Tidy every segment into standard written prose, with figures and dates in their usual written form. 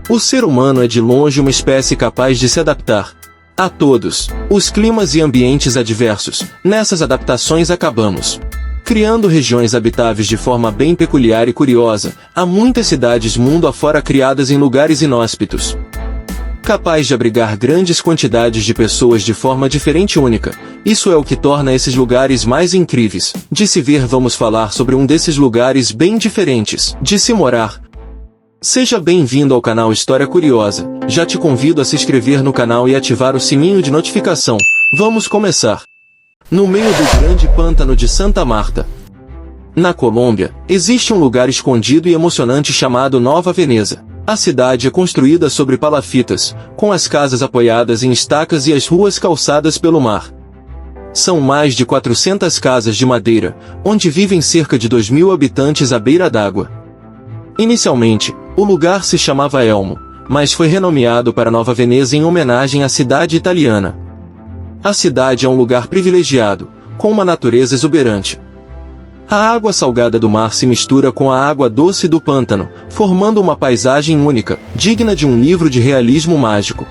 O ser humano é de longe uma espécie capaz de se adaptar a todos os climas e ambientes adversos. Nessas adaptações acabamos criando regiões habitáveis de forma bem peculiar e curiosa. Há muitas cidades mundo afora criadas em lugares inóspitos, capaz de abrigar grandes quantidades de pessoas de forma diferente e única. Isso é o que torna esses lugares mais incríveis de se ver. Vamos falar sobre um desses lugares bem diferentes de se morar. Seja bem-vindo ao canal História Curiosa. Já te convido a se inscrever no canal e ativar o sininho de notificação. Vamos começar. No meio do grande pântano de Santa Marta, na Colômbia, existe um lugar escondido e emocionante chamado Nova Veneza. A cidade é construída sobre palafitas, com as casas apoiadas em estacas e as ruas calçadas pelo mar. São mais de 400 casas de madeira, onde vivem cerca de 2.000 habitantes à beira d'água. Inicialmente, o lugar se chamava Elmo, mas foi renomeado para Nova Veneza em homenagem à cidade italiana. A cidade é um lugar privilegiado, com uma natureza exuberante. A água salgada do mar se mistura com a água doce do pântano, formando uma paisagem única, digna de um livro de realismo mágico.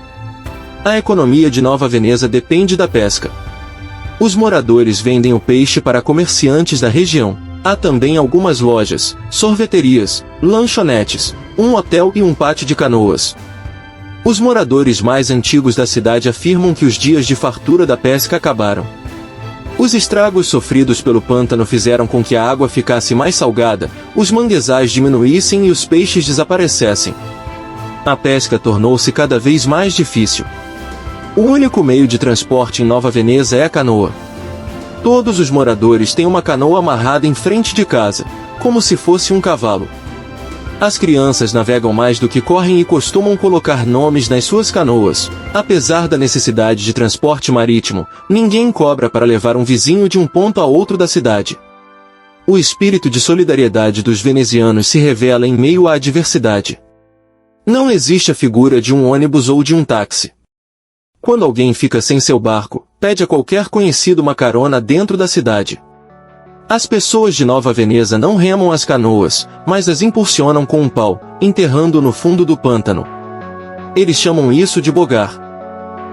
A economia de Nova Veneza depende da pesca. Os moradores vendem o peixe para comerciantes da região. Há também algumas lojas, sorveterias, lanchonetes, um hotel e um pátio de canoas. Os moradores mais antigos da cidade afirmam que os dias de fartura da pesca acabaram. Os estragos sofridos pelo pântano fizeram com que a água ficasse mais salgada, os manguezais diminuíssem e os peixes desaparecessem. A pesca tornou-se cada vez mais difícil. O único meio de transporte em Nova Veneza é a canoa. Todos os moradores têm uma canoa amarrada em frente de casa, como se fosse um cavalo. As crianças navegam mais do que correm e costumam colocar nomes nas suas canoas. Apesar da necessidade de transporte marítimo, ninguém cobra para levar um vizinho de um ponto a outro da cidade. O espírito de solidariedade dos venezianos se revela em meio à adversidade. Não existe a figura de um ônibus ou de um táxi. Quando alguém fica sem seu barco, pede a qualquer conhecido uma carona dentro da cidade. As pessoas de Nova Veneza não remam as canoas, mas as impulsionam com um pau, enterrando-o no fundo do pântano. Eles chamam isso de bogar.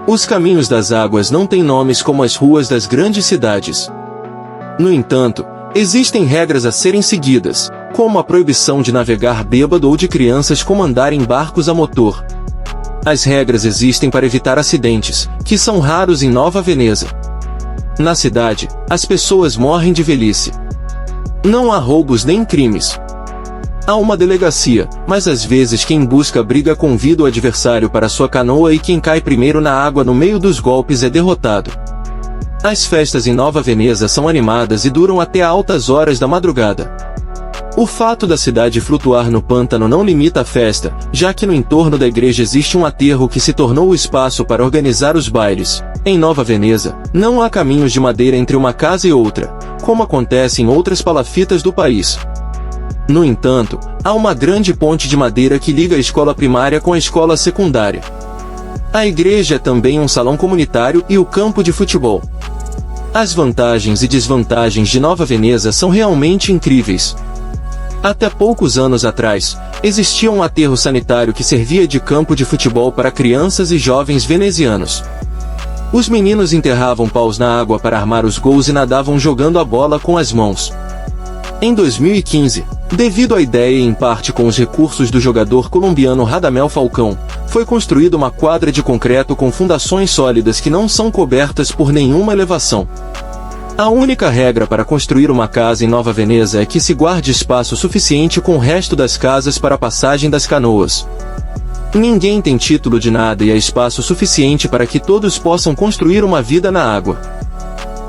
Os caminhos das águas não têm nomes como as ruas das grandes cidades. No entanto, existem regras a serem seguidas, como a proibição de navegar bêbado ou de crianças comandarem barcos a motor. As regras existem para evitar acidentes, que são raros em Nova Veneza. Na cidade, as pessoas morrem de velhice. Não há roubos nem crimes. Há uma delegacia, mas às vezes quem busca briga convida o adversário para sua canoa e quem cai primeiro na água no meio dos golpes é derrotado. As festas em Nova Veneza são animadas e duram até altas horas da madrugada. O fato da cidade flutuar no pântano não limita a festa, já que no entorno da igreja existe um aterro que se tornou o espaço para organizar os bailes. Em Nova Veneza, não há caminhos de madeira entre uma casa e outra, como acontece em outras palafitas do país. No entanto, há uma grande ponte de madeira que liga a escola primária com a escola secundária. A igreja é também um salão comunitário e o campo de futebol. As vantagens e desvantagens de Nova Veneza são realmente incríveis. Até poucos anos atrás, existia um aterro sanitário que servia de campo de futebol para crianças e jovens venezianos. Os meninos enterravam paus na água para armar os gols e nadavam jogando a bola com as mãos. Em 2015, devido à ideia e em parte com os recursos do jogador colombiano Radamel Falcão, foi construída uma quadra de concreto com fundações sólidas que não são cobertas por nenhuma elevação. A única regra para construir uma casa em Nova Veneza é que se guarde espaço suficiente com o resto das casas para a passagem das canoas. Ninguém tem título de nada e há espaço suficiente para que todos possam construir uma vida na água.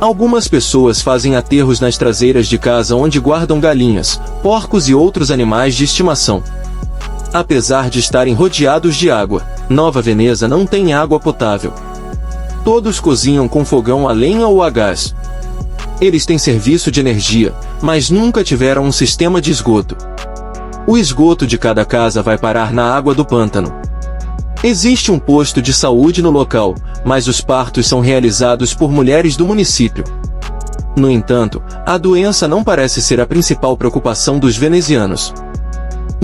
Algumas pessoas fazem aterros nas traseiras de casa onde guardam galinhas, porcos e outros animais de estimação. Apesar de estarem rodeados de água, Nova Veneza não tem água potável. Todos cozinham com fogão a lenha ou a gás. Eles têm serviço de energia, mas nunca tiveram um sistema de esgoto. O esgoto de cada casa vai parar na água do pântano. Existe um posto de saúde no local, mas os partos são realizados por mulheres do município. No entanto, a doença não parece ser a principal preocupação dos venezianos.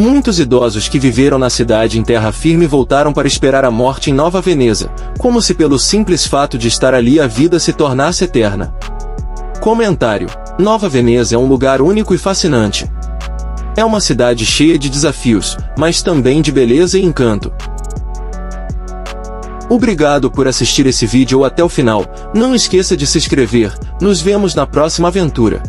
Muitos idosos que viveram na cidade em terra firme voltaram para esperar a morte em Nova Veneza, como se pelo simples fato de estar ali a vida se tornasse eterna. Comentário: Nova Veneza é um lugar único e fascinante. É uma cidade cheia de desafios, mas também de beleza e encanto. Obrigado por assistir esse vídeo até o final. Não esqueça de se inscrever. Nos vemos na próxima aventura.